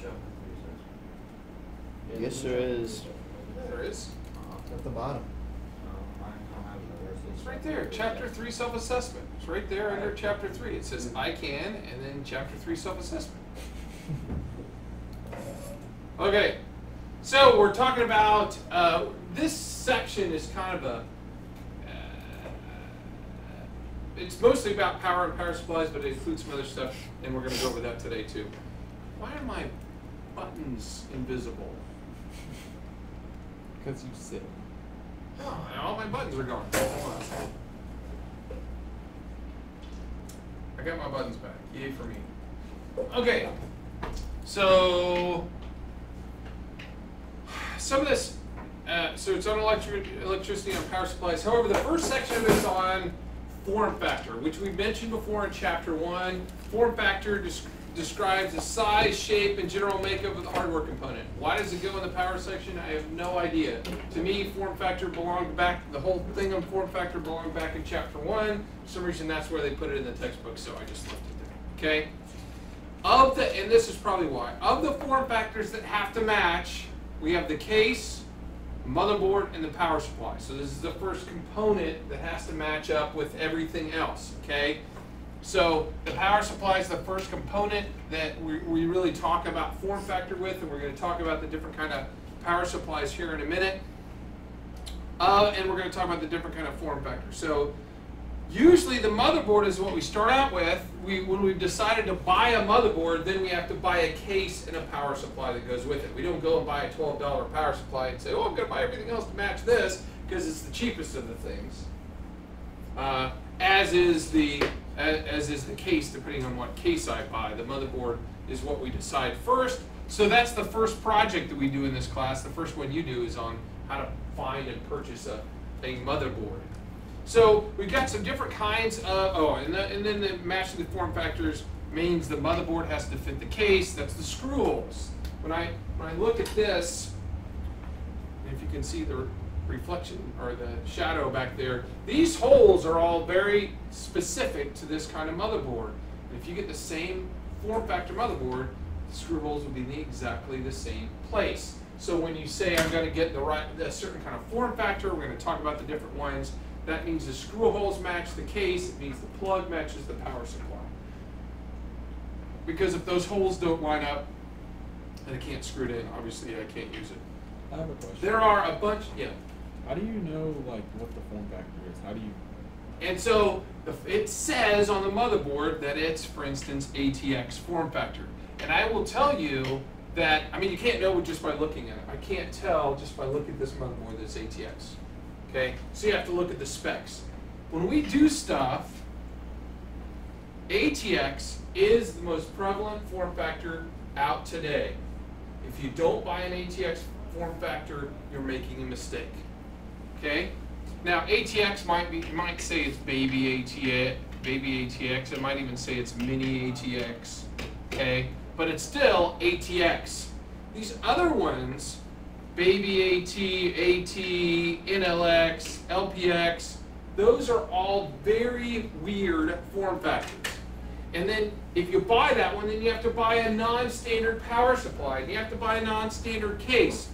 chapter 3 says. Yes, there is. Yeah, there is. At the bottom. I don't have it where it says. It's right there. Chapter 3 self-assessment. It's right there under chapter 3. It says I can, and then chapter 3 self-assessment. Okay, so we're talking about this section is kind of a. It's mostly about power and power supplies, but it includes some other stuff, and we're going to go over that today too. Why are my buttons invisible? Because you sit. Oh, all my buttons are gone. Hold on. I got my buttons back. Yay for me. Okay, so some of this, so it's on electricity and power supplies. However, the first section is on form factor, which we mentioned before in chapter 1. Form factor describes the size, shape, and general makeup of the hardware component. Why does it go in the power section? I have no idea. To me, form factor belonged back, the whole thing on form factor belonged back in chapter 1. For some reason, that's where they put it in the textbook, so I just left it there. Okay? And this is probably why. Of the form factors that have to match, we have the case, motherboard, and the power supply. So this is the first component that has to match up with everything else, okay? So the power supply is the first component that we really talk about form factor with, and we're going to talk about the different kind of power supplies here in a minute. And we're going to talk about the different kind of form factors. So usually the motherboard is what we start out with. When we've decided to buy a motherboard, then we have to buy a case and a power supply that goes with it. We don't go and buy a $12 power supply and say, oh, I'm going to buy everything else to match this because it's the cheapest of the things. As is the case, depending on what case I buy. The motherboard is what we decide first. So that's the first project that we do in this class. The first one you do is on how to find and purchase a motherboard. So we've got some different kinds of, and then the matching the form factors means the motherboard has to fit the case. That's the screw holes. When I look at this, if you can see the reflection or the shadow back there, these holes are all very specific to this kind of motherboard. And if you get the same form factor motherboard, the screw holes will be in exactly the same place. So when you say I'm going to get a certain kind of form factor, we're going to talk about the different ones. That means the screw holes match the case. It means the plug matches the power supply. Because if those holes don't line up and I can't screw it in, obviously I can't use it. I have a question. There are a bunch, yeah. How do you know like what the form factor is? How do you? And so it says on the motherboard that it's, for instance, ATX form factor. And I will tell you that, I mean, you can't know just by looking at it. I can't tell just by looking at this motherboard that it's ATX. Okay, so you have to look at the specs. When we do stuff, ATX is the most prevalent form factor out today. If you don't buy an ATX form factor, you're making a mistake. Okay? Now ATX you might say it's baby ATX. It might even say it's mini ATX. Okay? But it's still ATX. These other ones, baby AT, NLX, LPX, those are all very weird form factors. And then if you buy that one, then you have to buy a non-standard power supply, and you have to buy a non-standard case.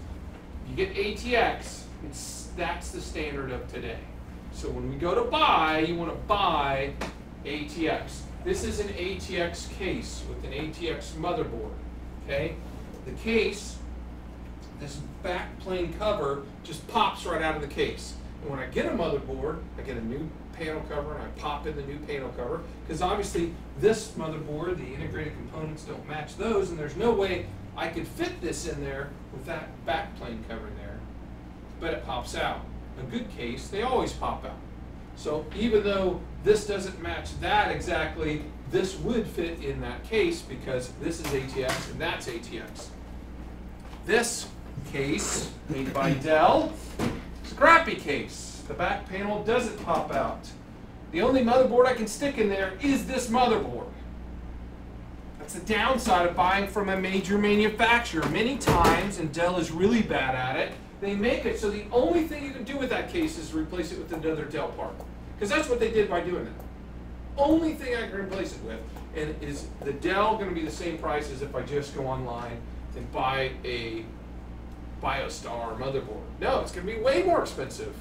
If you get ATX, that's the standard of today. So when we go to buy, you want to buy ATX. This is an ATX case with an ATX motherboard. Okay? The case, this back plane cover just pops right out of the case. And when I get a motherboard, I get a new panel cover and I pop in the new panel cover, because obviously this motherboard, the integrated components don't match those, and there's no way I could fit this in there with that back plane cover in there, but it pops out. A good case, they always pop out. So even though this doesn't match that exactly, this would fit in that case because this is ATX and that's ATX. This case, made by Dell, scrappy case. The back panel doesn't pop out. The only motherboard I can stick in there is this motherboard. That's the downside of buying from a major manufacturer. Many times, and Dell is really bad at it, they make it so the only thing you can do with that case is replace it with another Dell part. Because that's what they did by doing that. Only thing I can replace it with And is the Dell going to be the same price as if I just go online and buy a BioStar motherboard? No, it's going to be way more expensive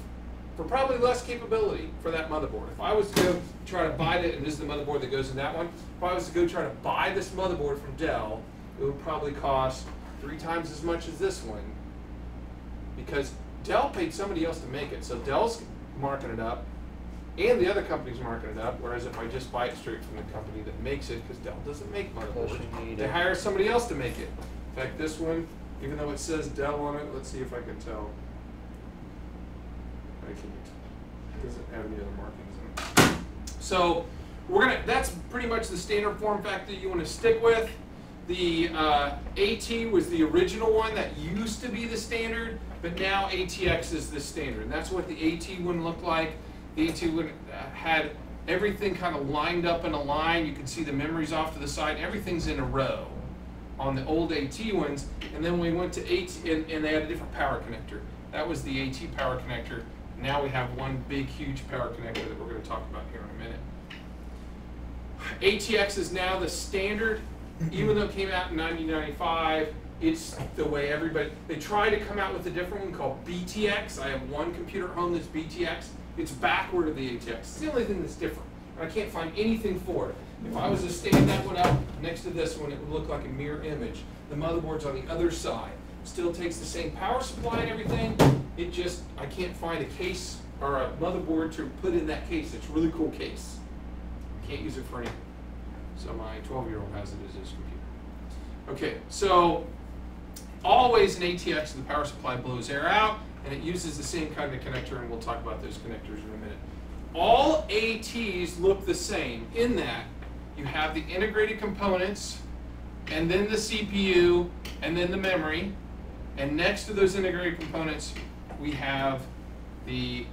for probably less capability for that motherboard. If I was to go try to buy it, and this is the motherboard that goes in that one, if I was to go try to buy this motherboard from Dell, it would probably cost 3 times as much as this one, because Dell paid somebody else to make it. So Dell's marking it up, and the other company's marking it up, whereas if I just buy it straight from the company that makes it, because Dell doesn't make motherboards, they hire somebody else to make it. In fact, this one, even though it says Dell on it, let's see if I can tell. I can't. It doesn't have any other markings in it. So that's pretty much the standard form factor you want to stick with. The AT was the original one that used to be the standard, but now ATX is the standard. And that's what the AT one looked like. The AT one had everything kind of lined up in a line. You can see the memories off to the side. Everything's in a row on the old AT ones. And then we went to AT, and they had a different power connector. That was the AT power connector. Now we have one big, huge power connector that we're going to talk about here in a minute. ATX is now the standard. Even though it came out in 1995, it's the way everybody, they tried to come out with a different one called BTX. I have one computer at home that's BTX. It's backward of the ATX. It's the only thing that's different. I can't find anything for it. If I was to stand that one up next to this one, it would look like a mirror image. The motherboard's on the other side. Still takes the same power supply and everything. It just, I can't find a case or a motherboard to put in that case. It's a really cool case. Can't use it for anything. So my 12-year-old has it as his computer. Okay, so always in ATX, the power supply blows air out, and it uses the same kind of connector, and we'll talk about those connectors in a minute. All ATs look the same in that you have the integrated components, and then the CPU, and then the memory, and next to those integrated components, we have the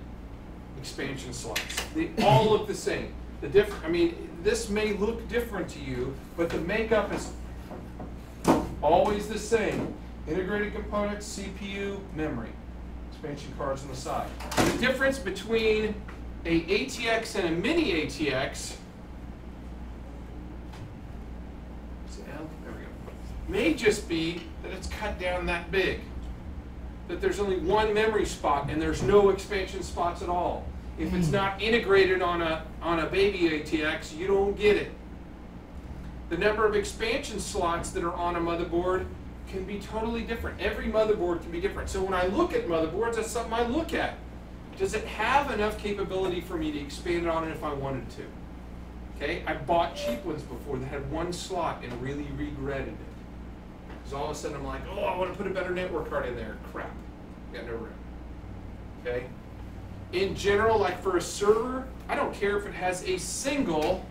expansion slots. They all look the same. This may look different to you, but the makeup is always the same. Integrated components, CPU, memory. Expansion cards on the side. The difference between a ATX and a mini ATX may just be that it's cut down that big. That there's only one memory spot and there's no expansion spots at all. If it's not integrated on a baby ATX, you don't get it. The number of expansion slots that are on a motherboard can be totally different. Every motherboard can be different. So when I look at motherboards, that's something I look at. Does it have enough capability for me to expand on it if I wanted to? Okay, I bought cheap ones before that had one slot and really regretted it. Because all of a sudden I'm like, oh, I want to put a better network card in there. Crap, got no room. Okay. In general, like for a server, I don't care if it has a single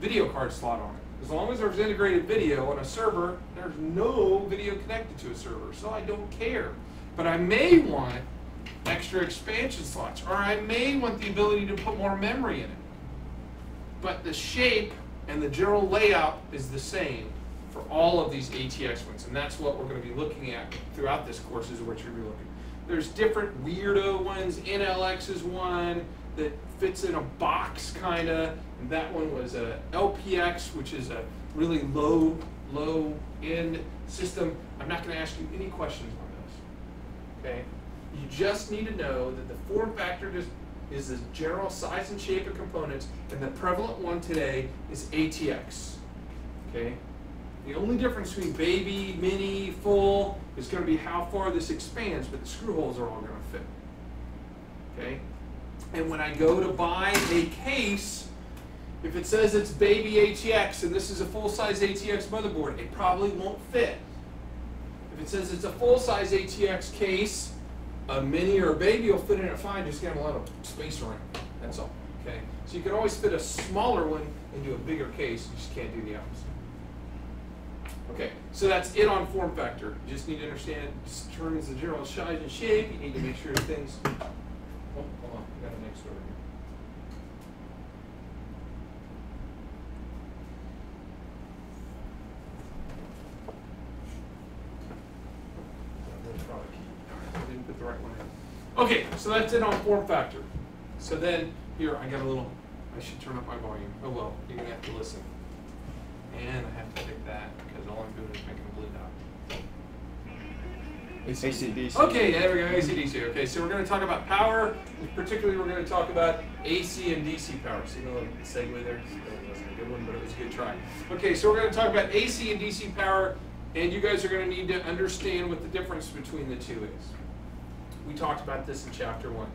video card slot on it. As long as there's integrated video on a server, there's no video connected to a server, so I don't care. But I may want extra expansion slots, or I may want the ability to put more memory in it. But the shape and the general layout is the same for all of these ATX ones, and that's what we're going to be looking at throughout this course is what you're going to be looking. There's different weirdo ones. NLX is one that fits in a box kind of, and that one was a LPX, which is a really low end system. I'm not going to ask you any questions on those. Okay, you just need to know that the form factor is the general size and shape of components, and the prevalent one today is ATX. Okay, the only difference between baby, mini, full is going to be how far this expands, but the screw holes are all going to fit. Okay, and when I go to buy a case, if it says it's baby ATX and this is a full-size ATX motherboard, it probably won't fit. If it says it's a full-size ATX case, a mini or a baby will fit in it fine, just get a lot of space around. That's all. Okay, so you can always fit a smaller one into a bigger case. You just can't do the opposite. Okay, so that's it on form factor. You just need to understand it determines the general size and shape. You need to make sure things. Oh, hold on, I got a next over here. I didn't put the right one in. Okay, so that's it on form factor. So then here I got a little. I should turn up my volume. Oh well, you're gonna have to listen. AC/DC. Okay, there we go, AC/DC. Okay, so we're going to talk about power. Particularly, we're going to talk about AC and DC power. See the little segue there? That wasn't a good one, but it was a good try. Okay, so we're going to talk about AC and DC power, and you guys are going to need to understand what the difference between the two is. We talked about this in Chapter 1.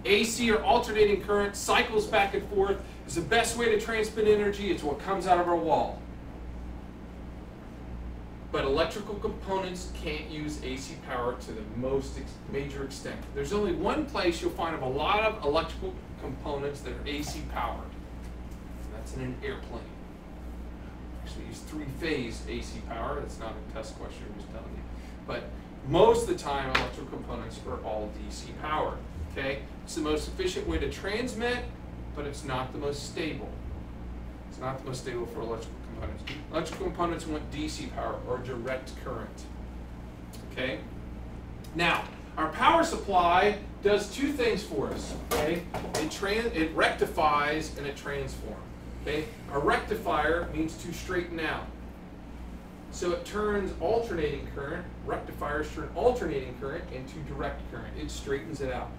AC, or alternating current, cycles back and forth. It's the best way to transmit energy. It's what comes out of our wall. But electrical components can't use AC power to the most major extent. There's only one place you'll find of a lot of electrical components that are AC powered. And that's in an airplane. Actually, use three-phase AC power. That's not a test question, I'm just telling you. But most of the time, electrical components are all DC powered. Okay? It's the most efficient way to transmit, but it's not the most stable. It's not the most stable for electrical components. Electrical components want DC power or direct current. Okay? Now, our power supply does two things for us. Okay? It rectifies and it transforms. Okay? A rectifier means to straighten out. So it turns alternating current, rectifiers turn alternating current into direct current. It straightens it out.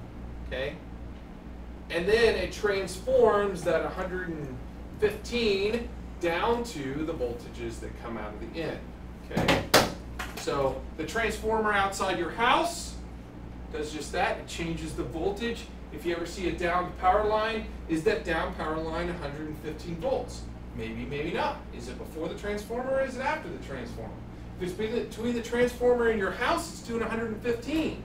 Okay? And then it transforms that 115 down to the voltages that come out of the end. Okay? So the transformer outside your house does just that. It changes the voltage. If you ever see a downed power line, is that down power line 115 volts? Maybe, maybe not. Is it before the transformer or is it after the transformer? If it's between the transformer and your house, it's doing 115.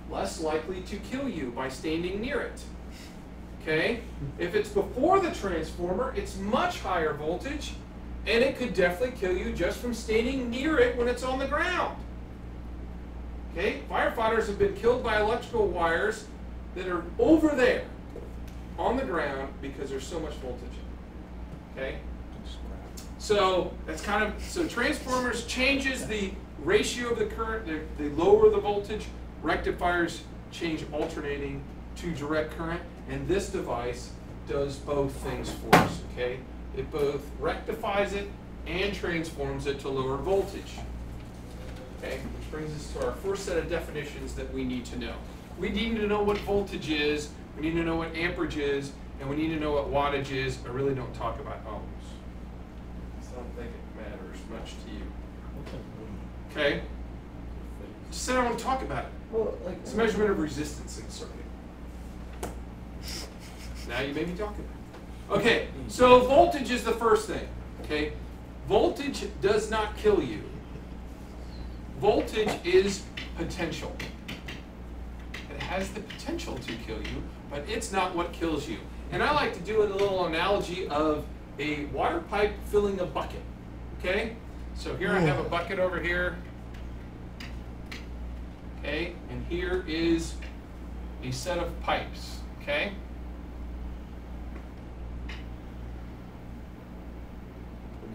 Less likely to kill you by standing near it. Okay? If it's before the transformer, it's much higher voltage, and it could definitely kill you just from standing near it when it's on the ground. Okay? Firefighters have been killed by electrical wires that are over there on the ground because there's so much voltage. Okay? So that's so transformers changes the ratio of the current, they lower the voltage. Rectifiers change alternating to direct current, and this device does both things for us, okay? It both rectifies it and transforms it to lower voltage. Okay, which brings us to our first set of definitions that we need to know. We need to know what voltage is, we need to know what amperage is, and we need to know what wattage is. I really don't talk about ohms. I don't think it matters much to you. Okay? Just said I want to talk about it. Well, like, It's a measurement of resistance in the circuit. Now you may be talking. Okay, so voltage is the first thing. Okay, voltage does not kill you. Voltage is potential. It has the potential to kill you, but it's not what kills you. And I like to do a little analogy of a water pipe filling a bucket. Okay, so here I have a bucket over here. Okay, and here is a set of pipes. Okay.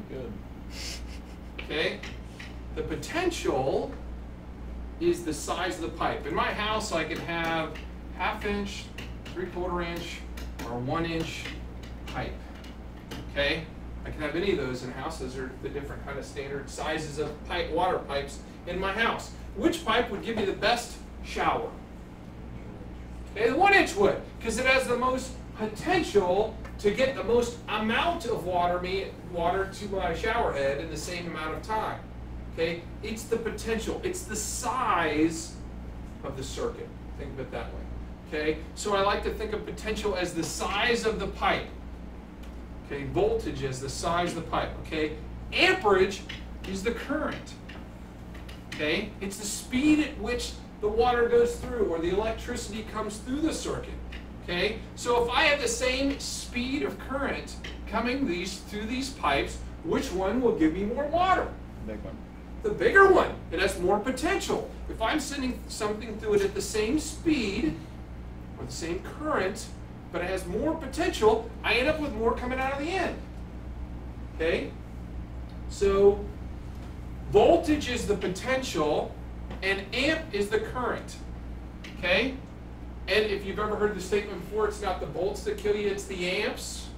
Good. Okay, the potential is the size of the pipe. In my house, I can have 1/2 inch, 3/4 inch, or 1 inch pipe. Okay, I can have any of those in house. Those are the different kind of standard sizes of pipe, water pipes in my house. Which pipe would give me the best shower? Okay, the 1 inch would, because it has the most potential to get the most amount of water to my shower head in the same amount of time. Okay, it's the potential, it's the size of the circuit. Think of it that way. Okay, so I like to think of potential as the size of the pipe. Okay, voltage as the size of the pipe. Okay, amperage is the current. Okay, it's the speed at which the water goes through or the electricity comes through the circuit. Okay, so if I have the same speed of current coming through these pipes, which one will give me more water? Big one. The bigger one. It has more potential. If I'm sending something through it at the same speed or the same current, but it has more potential, I end up with more coming out of the end. Okay, so voltage is the potential and amp is the current. Okay? And if you've ever heard the statement before, it's not the volts that kill you, it's the amps.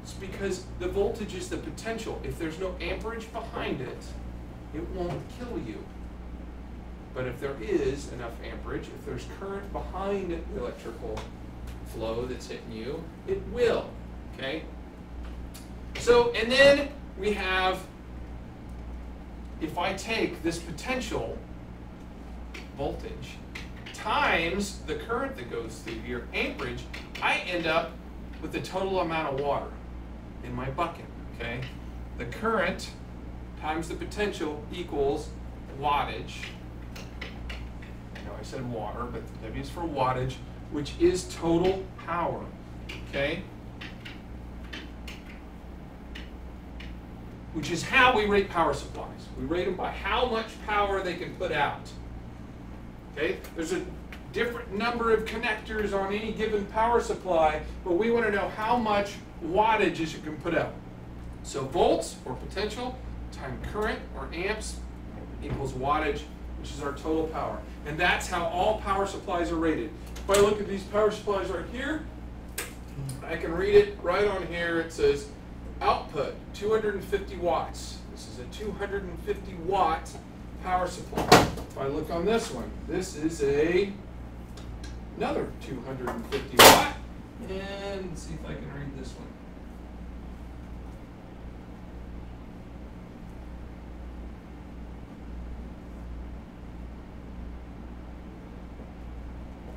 It's because the voltage is the potential. If there's no amperage behind it, it won't kill you. But if there is enough amperage, if there's current behind the electrical flow that's hitting you, it will, okay? So, and then we have, if I take this potential voltage times the current that goes through your amperage, I end up with the total amount of water in my bucket, okay? The current times the potential equals wattage. I know I said water, but the W is for wattage, which is total power, okay? Which is how we rate power supplies. We rate them by how much power they can put out. Okay? There's a different number of connectors on any given power supply, but we want to know how much wattage it can put out. So volts, or potential, times current, or amps, equals wattage, which is our total power. And that's how all power supplies are rated. If I look at these power supplies right here, I can read it right on here. It says output 250 watts. This is a 250 watt power supply. If I look on this one, this is another 250 watt. And let's see if I can read this one.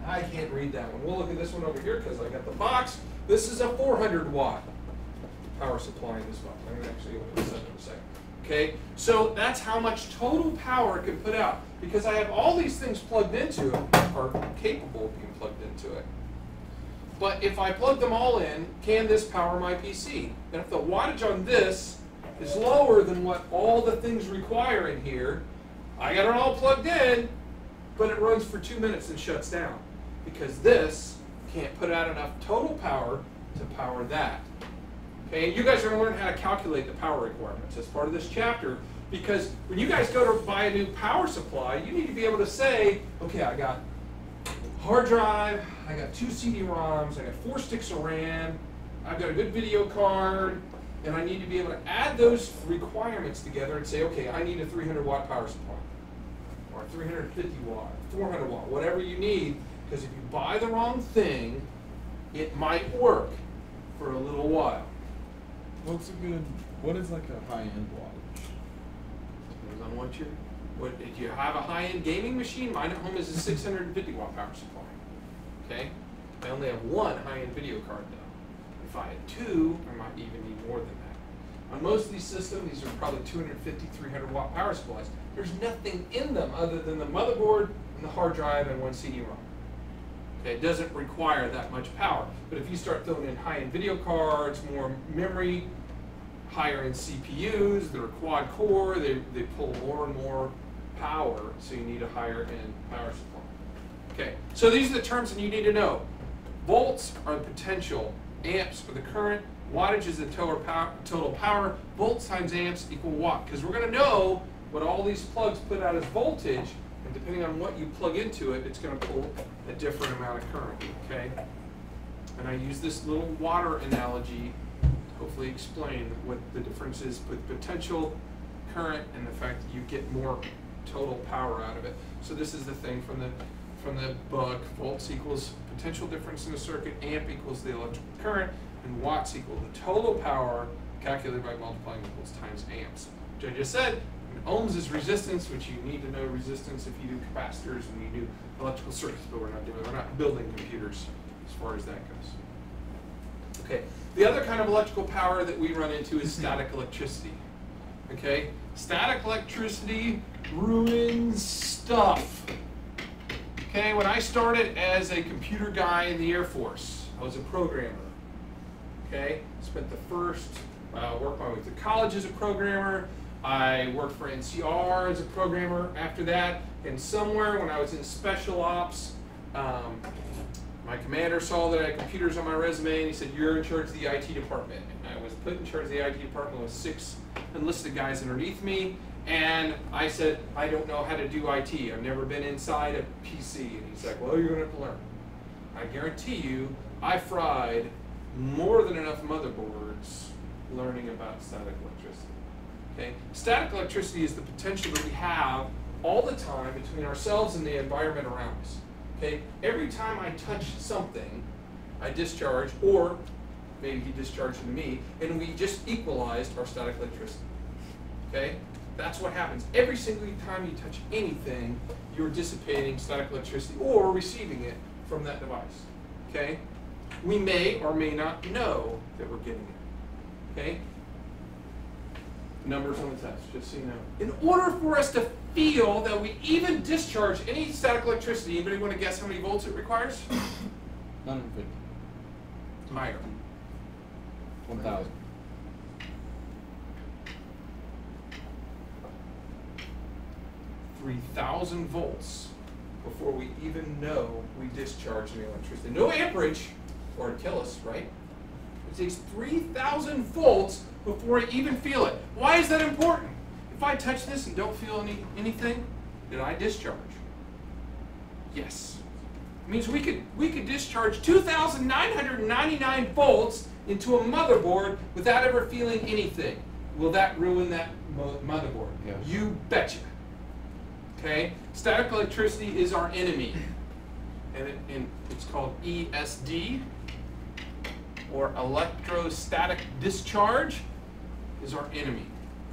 I can't read that one. We'll look at this one over here because I got the box. This is a 400 watt power supply in this box. I'm going to actually open this up in a second. Okay, so that's how much total power it can put out because I have all these things plugged into it, or capable of being plugged into it. But if I plug them all in, can this power my PC? And if the wattage on this is lower than what all the things require in here, I got it all plugged in, but it runs for 2 minutes and shuts down because this can't put out enough total power to power that. Okay, and you guys are going to learn how to calculate the power requirements as part of this chapter because when you guys go to buy a new power supply, you need to be able to say, okay, I got hard drive, I got 2 CD-ROMs, I got 4 sticks of RAM, I've got a good video card, and I need to be able to add those requirements together and say, okay, I need a 300 watt power supply, or 350 watt, 400 watt, whatever you need, because if you buy the wrong thing, it might work for a little while. What is like a high-end wattage? Depends on what if you have a high-end gaming machine, mine at home is a 650 watt power supply. Okay? I only have one high-end video card though. If I had 2, I might even need more than that. On most of these systems, these are probably 250, 300 watt power supplies. There's nothing in them other than the motherboard and the hard drive and 1 CD-ROM. Okay, it doesn't require that much power. But if you start throwing in high-end video cards, more memory, higher-end CPUs, they're quad core, they pull more and more power, so you need a higher-end power supply. Okay, so these are the terms that you need to know. Volts are the potential, amps are the current, wattage is the total power, volts times amps equal watt, because we're going to know what all these plugs put out as voltage, and depending on what you plug into it, it's going to pull a different amount of current, okay? And I use this little water analogy to hopefully explain what the difference is with potential, current, and the fact that you get more total power out of it. So this is the thing from the book. Volts equals potential difference in a circuit, amp equals the electrical current, and watts equal the total power calculated by multiplying volts times amps, which I just said. And ohms is resistance, which you need to know resistance if you do capacitors and you do electrical circuits, but we're not building computers as far as that goes. Okay, the other kind of electrical power that we run into is static electricity. Okay, static electricity ruins stuff. Okay, when I started as a computer guy in the Air Force, I was a programmer. Okay, spent the first, worked my way through college as a programmer. I worked for NCR as a programmer after that, and somewhere when I was in special ops, my commander saw that I had computers on my resume, and he said, "You're in charge of the IT department." And I was put in charge of the IT department with 6 enlisted guys underneath me, and I said, "I don't know how to do IT. I've never been inside a PC." And he's like, "Well, you're going to have to learn." I guarantee you, I fried more than enough motherboards learning about static electricity. Okay? Static electricity is the potential that we have all the time between ourselves and the environment around us. Okay? Every time I touch something, I discharge, or maybe he discharged into me, and we just equalized our static electricity. Okay? That's what happens. Every single time you touch anything, you're dissipating static electricity or receiving it from that device. Okay? We may or may not know that we're getting it. Okay? Numbers on the test, just so you know. In order for us to feel that we even discharge any static electricity, anybody want to guess how many volts it requires? 950. Higher. 1,000. 3,000 volts before we even know we discharge any electricity. No amperage, or it'd kill us, right? It takes 3,000 volts before I even feel it. Why is that important? If I touch this and don't feel anything, did I discharge? Yes. It means we could discharge 2,999 volts into a motherboard without ever feeling anything. Will that ruin that motherboard? Yes. You betcha. Okay? Static electricity is our enemy. And it's called ESD, or electrostatic discharge, is our enemy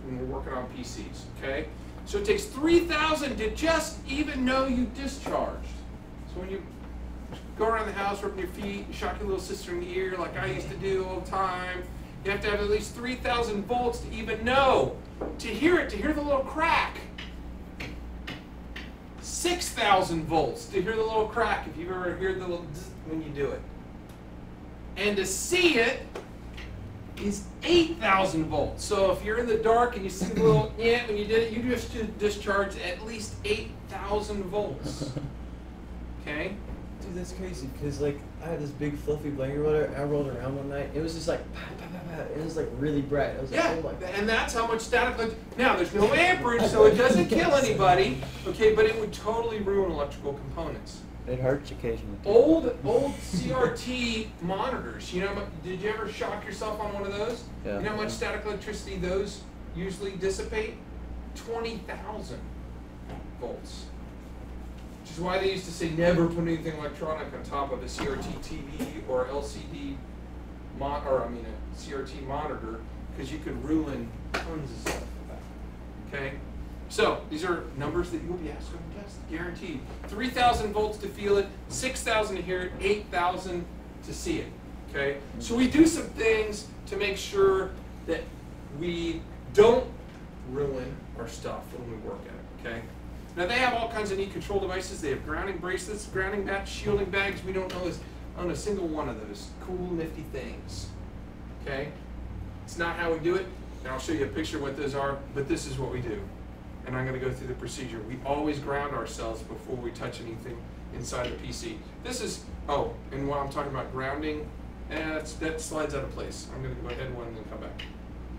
when we're working on PCs. Okay? So it takes 3,000 to just even know you discharged. So when you go around the house, rubbing your feet, shock your little sister in the ear like I used to do all the time, you have to have at least 3,000 volts to even know, to hear it, to hear the little crack. 6,000 volts to hear the little crack if you've ever heard the little zzz when you do it. And to see it is 8,000 volts. So if you're in the dark and you see the little when you did it, you just discharged at least 8,000 volts. Okay? Dude, that's crazy, because like I had this big fluffy blanket roller, I rolled around one night, it was just like, it was like really bright. I was like, oh my God. And that's how much static. Now, there's no amperage, so it doesn't kill anybody, okay, but it would totally ruin electrical components. It hurts occasionally. Old CRT monitors, you know, did you ever shock yourself on one of those? Yeah. You know how much static electricity those usually dissipate? 20,000 volts. Which is why they used to say never put anything electronic on top of a CRT TV or LCD a CRT monitor, because you could ruin tons of stuff with that. Okay? So these are numbers that you'll be asked on the test, guaranteed. 3,000 volts to feel it, 6,000 to hear it, 8,000 to see it. Okay? So we do some things to make sure that we don't ruin our stuff when we work at it. Okay? Now they have all kinds of neat control devices. They have grounding bracelets, grounding mats, shielding bags. We don't own a single one of those cool, nifty things. Okay? It's not how we do it, and I'll show you a picture of what those are, but this is what we do. And I'm going to go through the procedure. We always ground ourselves before we touch anything inside the PC. This is, and while I'm talking about grounding, that slides out of place. I'm going to go ahead and then come back.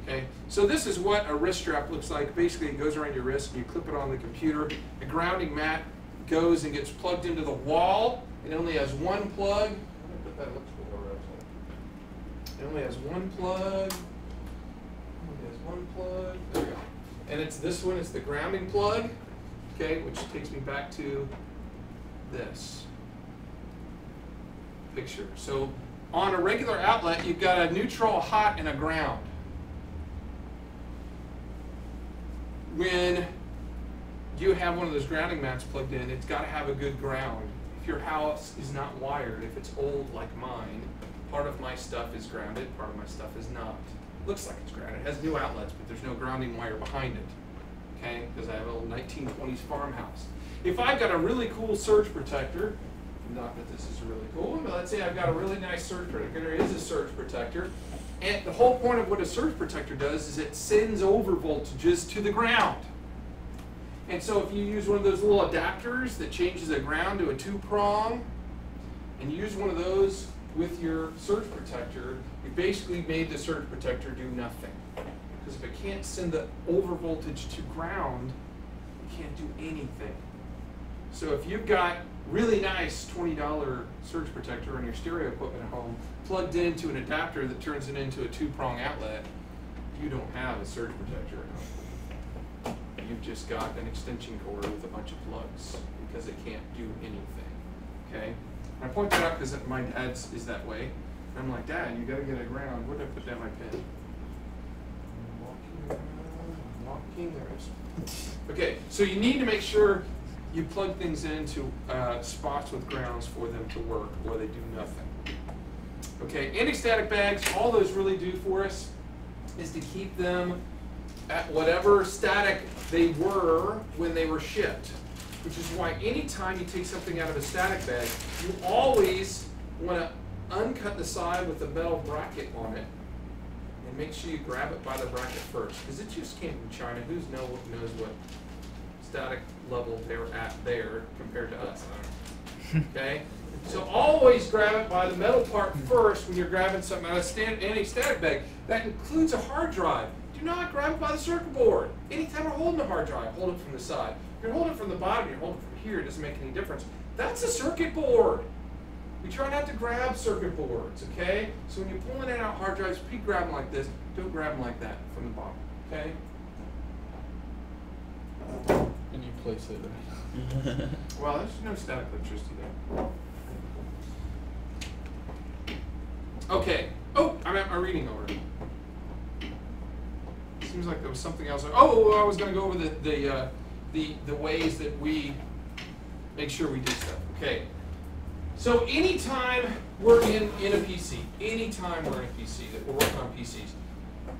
Okay, so this is what a wrist strap looks like. Basically, it goes around your wrist and you clip it on the computer. The grounding mat goes and gets plugged into the wall. It only has one plug. I'm going to put that electrical wire outside. It only has one plug. There we go. And it's this one, it's the grounding plug, okay, which takes me back to this picture. So on a regular outlet, you've got a neutral, a hot, and a ground. When you have one of those grounding mats plugged in, it's got to have a good ground. If your house is not wired, if it's old like mine, part of my stuff is grounded, part of my stuff is not. Looks like it's grounded. It has new outlets, but there's no grounding wire behind it. Okay? Because I have an old 1920s farmhouse. If I've got a really cool surge protector, not that this is really cool, but let's say I've got a really nice surge protector. There is a surge protector. And the whole point of what a surge protector does is it sends over voltages to the ground. And so if you use one of those little adapters that changes a ground to a 2-prong, and you use one of those with your surge protector, you basically made the surge protector do nothing. Because if it can't send the over voltage to ground, it can't do anything. So if you've got really nice $20 surge protector on your stereo equipment at home, plugged into an adapter that turns it into a 2-prong outlet, you don't have a surge protector at home. you've just got an extension cord with a bunch of plugs because it can't do anything. Okay? And I point that out because my dad's is that way. And I'm like, Dad, you gotta get a ground. Where did I put down my pen? Walking there. Okay, so you need to make sure you plug things into spots with grounds for them to work, or they do nothing. Okay, anti-static bags, all those really do for us is to keep them at whatever static they were when they were shipped. Which is why anytime you take something out of a static bag, you always want to uncut the side with a metal bracket on it, and make sure you grab it by the bracket first, because it just came from China. Who knows what static level they're at there compared to us? Okay, so always grab it by the metal part first when you're grabbing something out of an anti-static bag. That includes a hard drive. Do not grab it by the circuit board. Anytime you're holding a hard drive, hold it from the side. If you're holding it from the bottom, you're holding it from here, it doesn't make any difference. That's a circuit board. We try not to grab circuit boards, okay? So when you're pulling in out hard drives, if you grab them like this, don't grab them like that from the bottom, okay? And you place it right. Well, there's no static electricity there. Okay. Oh, I'm at my reading order. Seems like there was something else. Oh, I was going to go over the ways that we make sure we do stuff. Okay. So anytime we're in a PC, anytime we're in a PC, that we're working on PCs,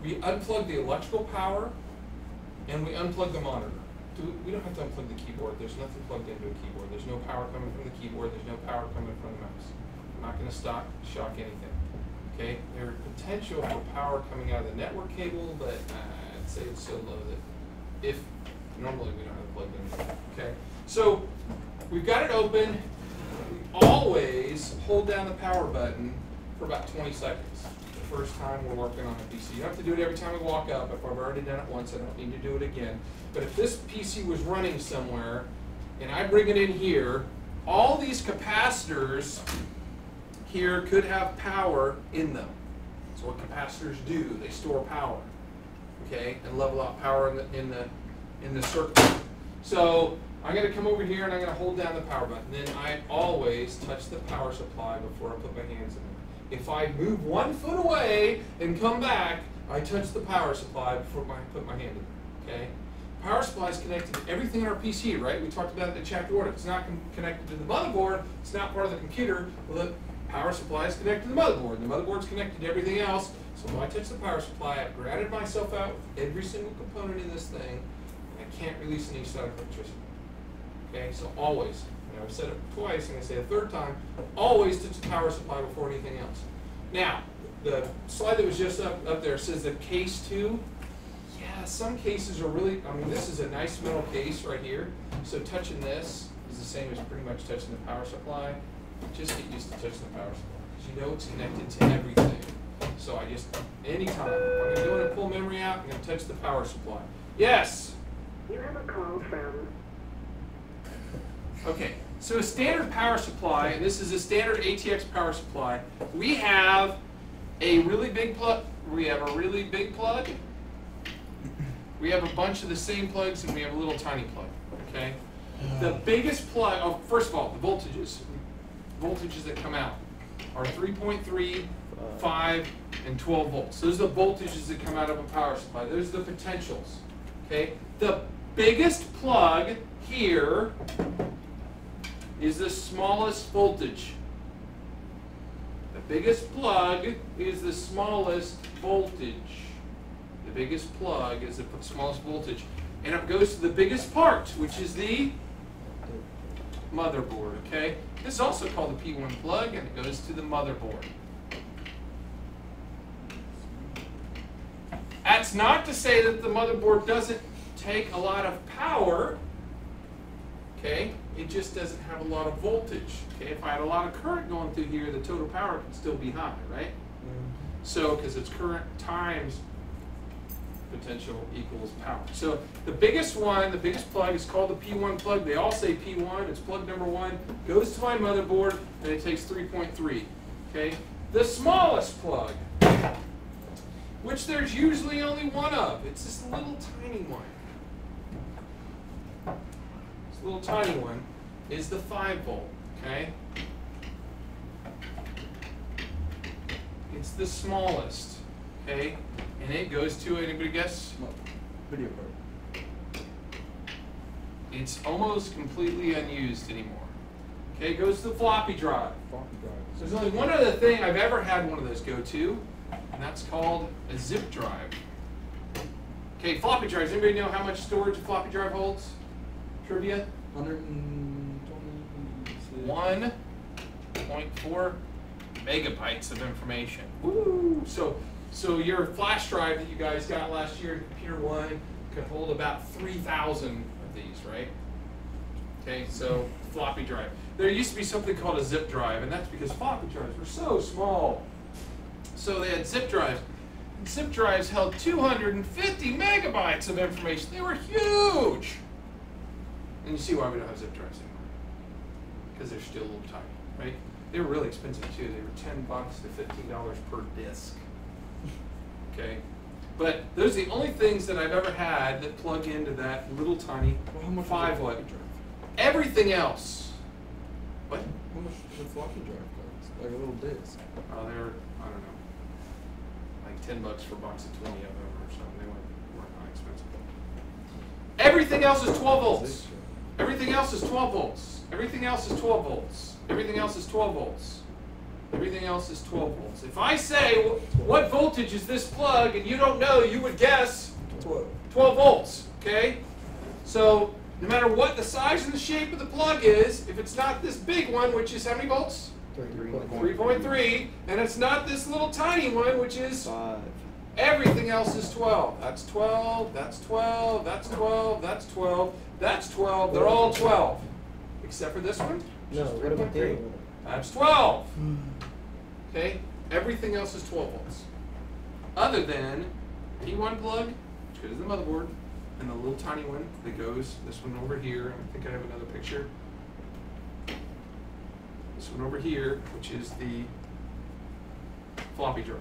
we unplug the electrical power and we unplug the monitor. We don't have to unplug the keyboard. There's nothing plugged into a keyboard. There's no power coming from the keyboard. There's no power coming from the mouse. I'm not going to shock anything. Okay? There's potential for power coming out of the network cable, but I'd say it's so low that if normally we don't have to plug it in. Okay? So we've got it open. We always hold down the power button for about 20 seconds. The first time we're working on a PC. You don't have to do it every time we walk up. If I've already done it once, I don't need to do it again. But if this PC was running somewhere, and I bring it in here, all these capacitors here could have power in them. So what capacitors do, they store power, okay, and level out power in the circuit. So I'm going to come over here and I'm going to hold down the power button. Then I always touch the power supply before I put my hands in it. If I move 1 foot away and come back, I touch the power supply before I put my hand in it. Okay? Power supply is connected to everything in our PC, right? We talked about it in chapter 1. If it's not connected to the motherboard, it's not part of the computer. Well, the power supply is connected to the motherboard. The motherboard's connected to everything else. So when I touch the power supply, I've grounded myself out with every single component in this thing, and I can't release any static electricity. Okay, so always, I've said it twice, and I say a third time, always touch the power supply before anything else. Now, the slide that was just up there says that case 2. Yeah, some cases are really, this is a nice metal case right here, so touching this is the same as pretty much touching the power supply. Just get used to touching the power supply, because you know it's connected to everything. So I just, anytime, if I'm going to go in and pull memory out, I'm going to touch the power supply. Yes? You have a call from... Okay, so a standard power supply, and this is a standard ATX power supply, we have a really big plug, we have a really big plug, we have a bunch of the same plugs, and we have a little tiny plug, okay? The biggest plug, oh, first of all, the voltages that come out are 3.3, 5, and 12 volts. Those are the voltages that come out of a power supply. Those are the potentials, okay? The biggest plug here is the smallest voltage. The biggest plug is the smallest voltage. The biggest plug is the smallest voltage. And it goes to the biggest part, which is the motherboard, okay? This is also called the P1 plug, and it goes to the motherboard. That's not to say that the motherboard doesn't take a lot of power, okay? It just doesn't have a lot of voltage. Okay, if I had a lot of current going through here, the total power could still be high, right? So, because it's current times potential equals power. So the biggest one, the biggest plug is called the P1 plug. They all say P1. It's plug number 1. Goes to my motherboard, and it takes 3.3. Okay, the smallest plug, which there's usually only one of. It's this little tiny one. this little tiny one, is the 5 volt, okay? It's the smallest, okay? And it goes to, anybody guess? Video card. It's almost completely unused anymore. Okay, it goes to the floppy drive. Floppy drive. There's only one other thing I've ever had one of those go to, and that's called a zip drive. Okay, floppy drives. Anybody know how much storage a floppy drive holds? Trivia? 120. 1.4 megabytes of information. Woo! So your flash drive that you guys got last year in Computer 1 could hold about 3,000 of these, right? Okay, so floppy drive. There used to be something called a zip drive, and that's because floppy drives were so small. So they had zip drives. And zip drives held 250 megabytes of information. They were huge. And you see why we don't have zip drives anymore. Because they're still a little tiny, right? They were really expensive too. They were $10 to $15 per disk. Okay? But those are the only things that I've ever had that plug into that little tiny Well, how much 5 is a watt. floppy drive? Everything else. What? How much does a floppy drive cost? Like a little disc. Oh, they're, I don't know, like $10 for a box of 20 of them or something. They weren't that expensive. Everything else is 12 volts. Everything else is 12 volts. Everything else is 12 volts. Everything else is 12 volts. Everything else is 12 volts. If I say, what voltage is this plug, and you don't know, you would guess 12 volts, okay? So, no matter what the size and the shape of the plug is, if it's not this big one, which is how many volts? 3.3, and it's not this little tiny one, which is 5. everything else is 12. That's 12, that's 12, that's 12, that's 12, that's 12. They're all 12. Except for this one? which No, is what about the 3.3. other one? That's 12. Okay? Everything else is 12 volts. Other than P1 plug, which goes to the motherboard, and the little tiny one that goes, this one over here, I think I have another picture. This one over here, which is the floppy drive.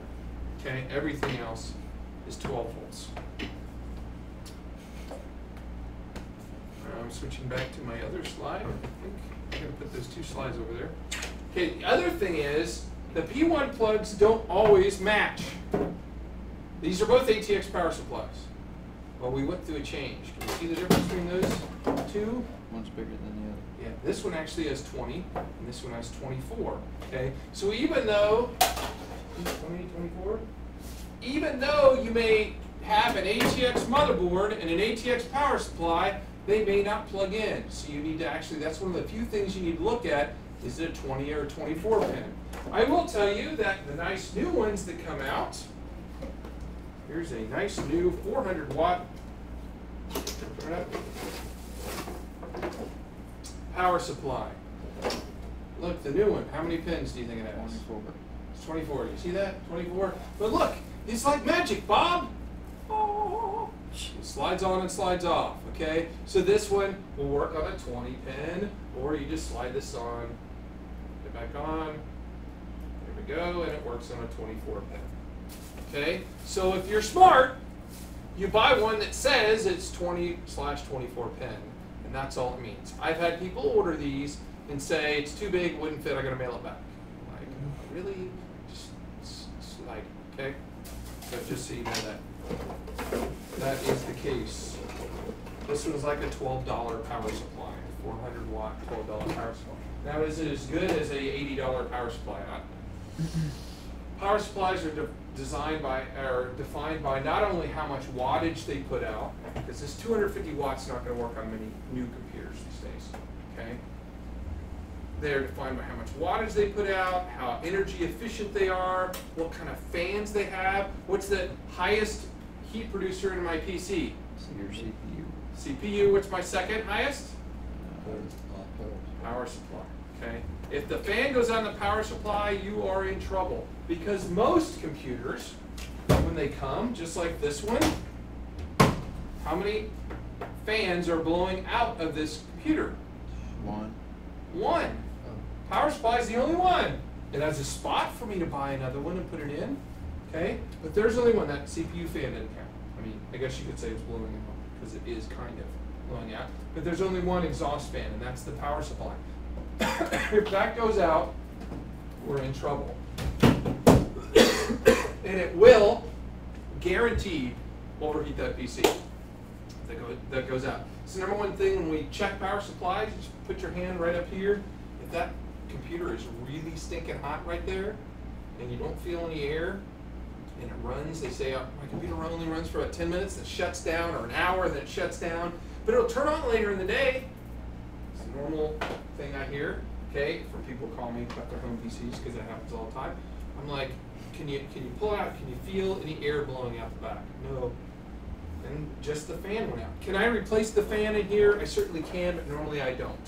Okay? Everything else is 12 volts. I'm switching back to my other slide. I think I'm going to put those 2 slides over there. Okay, the other thing is, the P1 plugs don't always match. These are both ATX power supplies. Well, we went through a change. Can you see the difference between those 2? One's bigger than the other. Yeah, this one actually has 20, and this one has 24. Okay, so even though, 20, 24? Even though you may have an ATX motherboard and an ATX power supply, they may not plug in. So you need to actually, that's one of the few things you need to look at, is it a 20 or a 24 pin? I will tell you that the nice new ones that come out, here's a nice new 400 watt power supply. Look, the new one, how many pins do you think it has? 24. It's 24, you see that? 24. But look, it's like magic, Bob. Oh, it slides on and slides off, okay? So this one will work on a 20 pin, or you just slide this on, get back on, there we go, and it works on a 24 pin. Okay? So if you're smart, you buy one that says it's 20/24 pin, and that's all it means. I've had people order these and say it's too big, wouldn't fit, I gotta mail it back. Like, really? Just slide, okay? So just so you know that is the case. This one's like a $12 power supply, 400 watt, $12 power supply. Now, is it as good as a $80 power supply? Power supplies are defined by not only how much wattage they put out, because this 250 watts is not going to work on many new computers these days. Okay, they're defined by how much wattage they put out, how energy efficient they are, what kind of fans they have, what's the highest heat producer in my PC. Your CPU. CPU. What's my second highest? Power supply. Okay. If the fan goes on the power supply, you are in trouble. Because most computers, when they come, just like this one, how many fans are blowing out of this computer? One. One. Power supply is the only one. It has a spot for me to buy another one and put it in. Okay? But there's only one. That CPU fan doesn't count. I mean, I guess you could say it's blowing out, because it is kind of. blowing out, but there's only one exhaust fan, and that's the power supply. If that goes out, we're in trouble. And it will, guaranteed, overheat that PC that goes out. So number one thing when we check power supplies, just put your hand right up here. If that computer is really stinking hot right there, and you don't feel any air, and it runs, they say, oh, my computer only runs for about 10 minutes, then shuts down, or an hour, then it shuts down, but it'll turn on later in the day. It's a normal thing I hear, okay, from people who call me about their home PCs, because that happens all the time. I'm like, can you pull out, can you feel any air blowing out the back? No. And just the fan went out. Can I replace the fan in here? I certainly can, but normally I don't.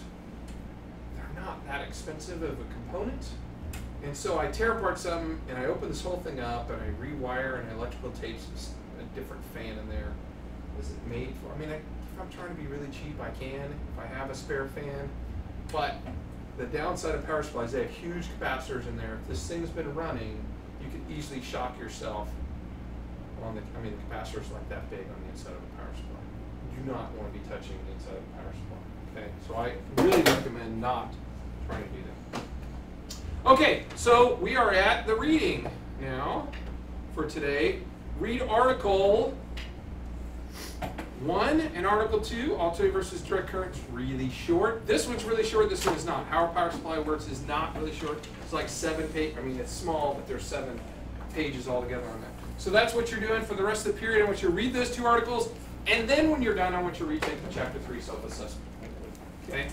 They're not that expensive of a component. And so I tear apart some, and I open this whole thing up, and I rewire, and I electrical tape a different fan in there. What is it made for? I mean, if I'm trying to be really cheap, I can, if I have a spare fan. But the downside of power supplies, they have huge capacitors in there. If this thing's been running, you could easily shock yourself on the capacitors like that big on the inside of a power supply. You do not want to be touching the inside of a power supply. Okay, so I really recommend not trying to do that. Okay, so we are at the reading now for today. Read Article 1 and Article 2, alternating versus direct current, is really short. This one's really short, this one is not. How a power supply works is not really short. It's like 7 pages, it's small, but there's 7 pages altogether on that. So that's what you're doing for the rest of the period. I want you to read those 2 articles, and then when you're done, I want you to retake the Chapter 3 self-assessment. Okay?